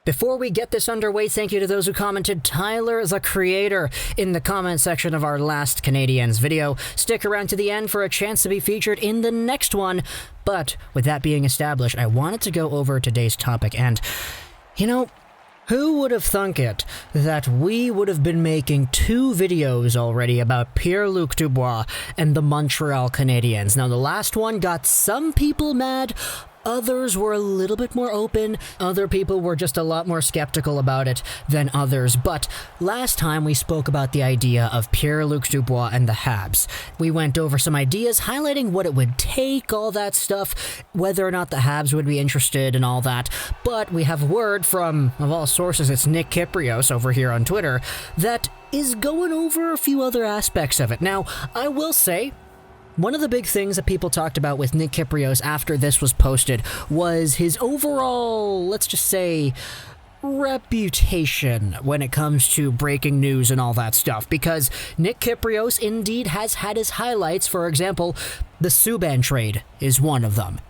Before we get this underway, thank you to those who commented Tyler the Creator in the comment section of our last Canadiens video. Stick around to the end for a chance to be featured in the next one. But with that being established, I wanted to go over today's topic, and who would have thunk it that we would have been making 2 videos already about Pierre-Luc Dubois and the Montreal Canadiens. Now, the last one got some people mad. Others were a little bit more open. Other people were just a lot more skeptical about it than others. But last time we spoke about the idea of Pierre-Luc Dubois and the Habs. We went over some ideas, highlighting what it would take, all that stuff, whether or not the Habs would be interested and all that. But we have word from, of all sources, it's Nick Kyprios over here on Twitter, that is going over a few other aspects of it. Now, I will say, one of the big things that people talked about with Nick Kyprios after this was posted was his overall, let's just say, reputation when it comes to breaking news and all that stuff. Because Nick Kyprios indeed has had his highlights. For example, the Subban trade is one of them.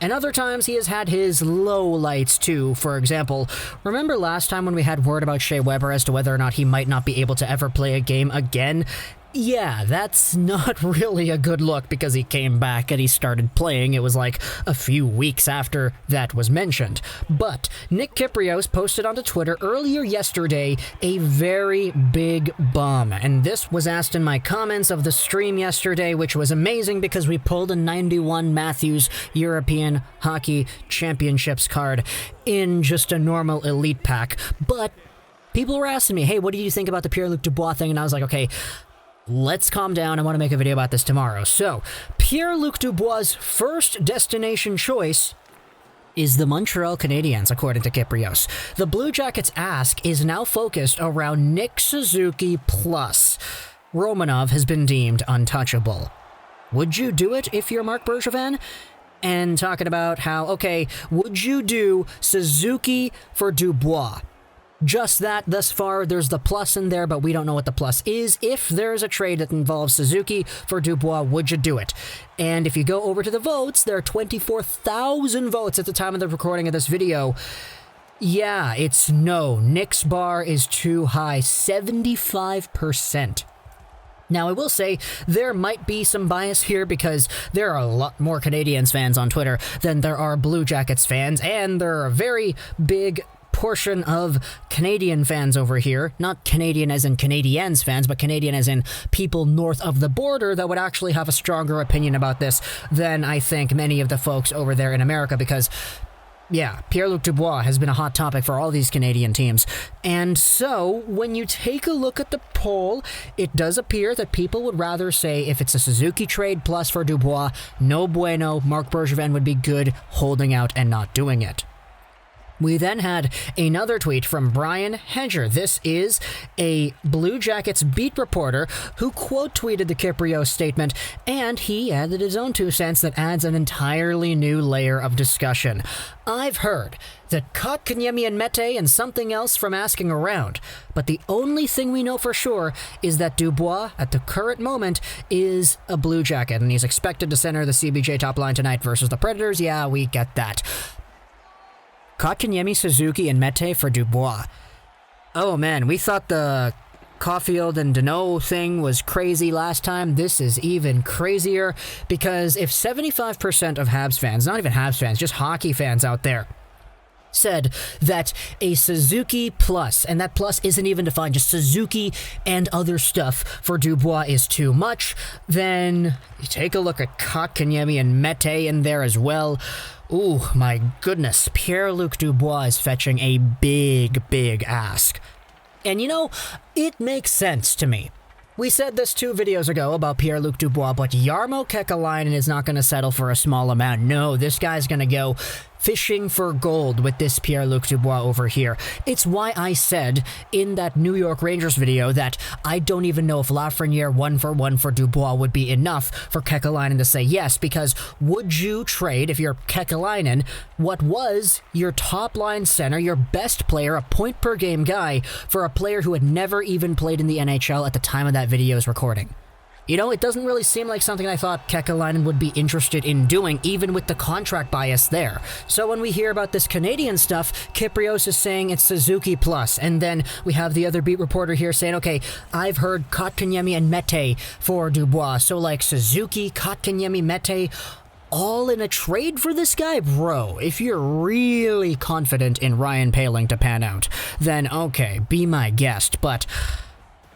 And other times he has had his lowlights too. For example, remember last time when we had word about Shea Weber as to whether or not he might not be able to ever play a game again? Yeah, that's not really a good look because he came back and he started playing. It was like a few weeks after that was mentioned. But Nick Kyprios posted onto Twitter earlier yesterday a very big bum. And this was asked in my comments of the stream yesterday, which was amazing because we pulled a 91 Matthews European Hockey Championships card in just a normal elite pack. But people were asking me, hey, what do you think about the Pierre-Luc Dubois thing? And I was like, okay, let's calm down. I want to make a video about this tomorrow. So, Pierre-Luc Dubois' first destination choice is the Montreal Canadiens, according to Kyprios. The Blue Jackets' ask is now focused around Nick Suzuki plus Romanov has been deemed untouchable. Would you do it if you're Marc Bergevin? And talking about how, okay, would you do Suzuki for Dubois? Just that, thus far, there's the plus in there, but we don't know what the plus is. If there's a trade that involves Suzuki for Dubois, would you do it? And if you go over to the votes, there are 24,000 votes at the time of the recording of this video. Yeah, it's no. Nick's bar is too high, 75%. Now, I will say there might be some bias here because there are a lot more Canadiens fans on Twitter than there are Blue Jackets fans, and there are a very big portion of Canadian fans over here, not Canadian as in Canadiens fans, but Canadian as in people north of the border that would actually have a stronger opinion about this than I think many of the folks over there in America, because yeah, Pierre-Luc Dubois has been a hot topic for all these Canadian teams. And so, when you take a look at the poll, it does appear that people would rather say if it's a Suzuki trade plus for Dubois, no bueno, Marc Bergevin would be good holding out and not doing it. We then had another tweet from Brian Hedger. This is a Blue Jackets beat reporter who quote-tweeted the Kyprios statement, and he added his own 2 cents that adds an entirely new layer of discussion. I've heard that Kotkaniemi and Mete and something else from asking around, but the only thing we know for sure is that Dubois, at the current moment, is a Blue Jacket, and he's expected to center the CBJ top line tonight versus the Predators. Yeah, we get that. Kotkaniemi, Suzuki, and Mete for Dubois. Oh man, we thought the Caulfield and Deneau thing was crazy last time. This is even crazier because if 75% of Habs fans, not even Habs fans, just hockey fans out there, said that a Suzuki plus, and that plus isn't even defined, just Suzuki and other stuff for Dubois is too much, then you take a look at Kotkaniemi and Mete in there as well. Ooh, my goodness, Pierre-Luc Dubois is fetching a big, big ask. And it makes sense to me. We said this 2 videos ago about Pierre-Luc Dubois, but Jarmo Kekalainen is not going to settle for a small amount. No, this guy's going to go fishing for gold with this Pierre-Luc Dubois over here. It's why I said in that New York Rangers video that I don't even know if Lafreniere 1-for-1 for Dubois would be enough for Kekalainen to say yes, because would you trade, if you're Kekalainen, what was your top-line center, your best player, a point-per-game guy, for a player who had never even played in the NHL at the time of that video's recording? You know, it doesn't really seem like something I thought Kekalainen would be interested in doing, even with the contract bias there. So when we hear about this Canadian stuff, Kyprios is saying it's Suzuki plus, and then we have the other beat reporter here saying, okay, I've heard Kotkaniemi and Mete for Dubois, so like Suzuki, Kotkaniemi, Mete, all in a trade for this guy? Bro, if you're really confident in Ryan Poehling to pan out, then okay, be my guest, but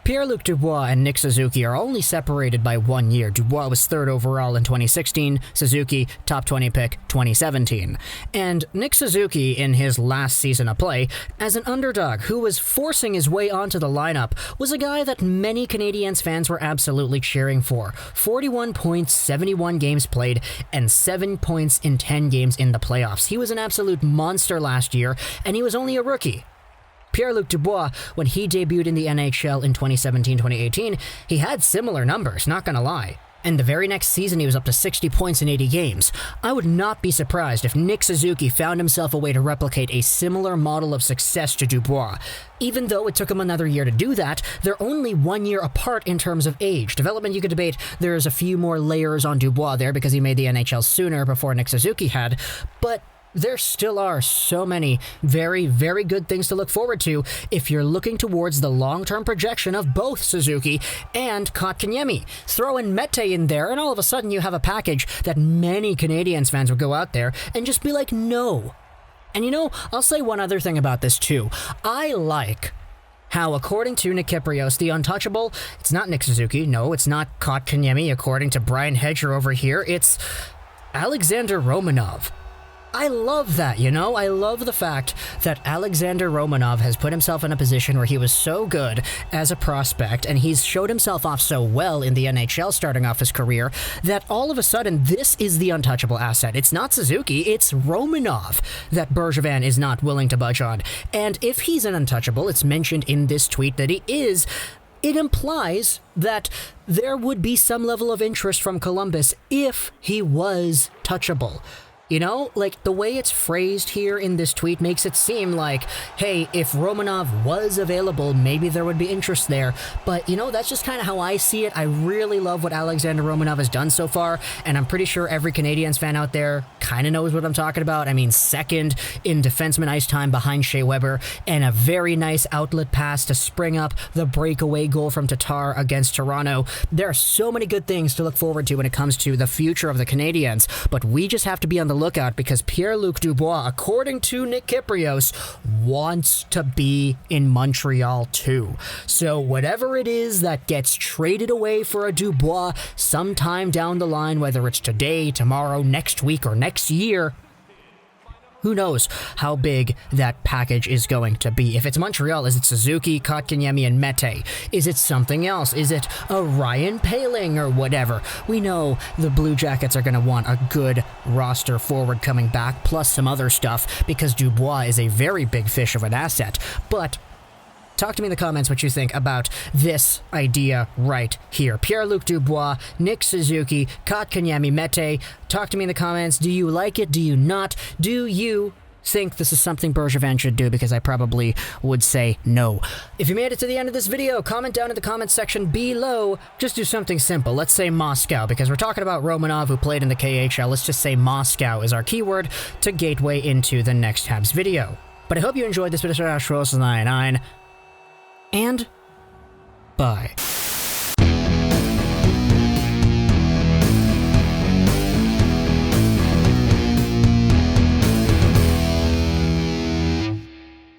Pierre-Luc Dubois and Nick Suzuki are only separated by 1 year. Dubois was 3rd overall in 2016, Suzuki top 20 pick 2017. And Nick Suzuki, in his last season of play, as an underdog who was forcing his way onto the lineup, was a guy that many Canadiens fans were absolutely cheering for. 41 points, 71 games played, and 7 points in 10 games in the playoffs. He was an absolute monster last year, and he was only a rookie. Pierre-Luc Dubois, when he debuted in the NHL in 2017-2018, he had similar numbers, not gonna lie. And the very next season he was up to 60 points in 80 games. I would not be surprised if Nick Suzuki found himself a way to replicate a similar model of success to Dubois. Even though it took him another year to do that, they're only 1 year apart in terms of age. Development, you could debate, there's a few more layers on Dubois there because he made the NHL sooner before Nick Suzuki had, but there still are so many very, very good things to look forward to if you're looking towards the long-term projection of both Suzuki and Kotkaniemi. Throw in Mete in there, and all of a sudden you have a package that many Canadiens fans would go out there and just be like, no. And you know, I'll say one other thing about this too. I like how, according to Nick Kyprios, the untouchable, it's not Nick Suzuki, no, it's not Kotkaniemi, according to Brian Hedger over here, it's Alexander Romanov. I love that, you know? I love the fact that Alexander Romanov has put himself in a position where he was so good as a prospect, and he's showed himself off so well in the NHL starting off his career, that all of a sudden this is the untouchable asset. It's not Suzuki, it's Romanov that Bergevin is not willing to budge on. And if he's an untouchable, it's mentioned in this tweet that he is, it implies that there would be some level of interest from Columbus if he was touchable. You know, like, the way it's phrased here in this tweet makes it seem like, hey, if Romanov was available, maybe there would be interest there. But, you know, that's just kind of how I see it. I really love what Alexander Romanov has done so far, and I'm pretty sure every Canadiens fan out there kind of knows what I'm talking about. I mean, second in defenseman ice time behind Shea Weber, and a very nice outlet pass to spring up the breakaway goal from Tatar against Toronto. There are so many good things to look forward to when it comes to the future of the Canadiens, but we just have to be on the lookout because Pierre-Luc Dubois, according to Nick Kyprios, wants to be in Montreal too. So whatever it is that gets traded away for a Dubois sometime down the line, whether it's today, tomorrow, next week, or next year, who knows how big that package is going to be. If it's Montreal, is it Suzuki, Kotkaniemi, and Mete? Is it something else? Is it a Ryan Poehling or whatever? We know the Blue Jackets are going to want a good roster forward coming back, plus some other stuff, because Dubois is a very big fish of an asset. But talk to me in the comments what you think about this idea right here. Pierre-Luc Dubois, Nick Suzuki, Kotkaniemi, Mete. Talk to me in the comments. Do you like it? Do you not? Do you think this is something Bergevin should do? Because I probably would say no. If you made it to the end of this video, comment down in the comments section below. Just do something simple. Let's say Moscow, because we're talking about Romanov who played in the KHL. Let's just say Moscow is our keyword to gateway into the next Habs video. But I hope you enjoyed this video. And bye.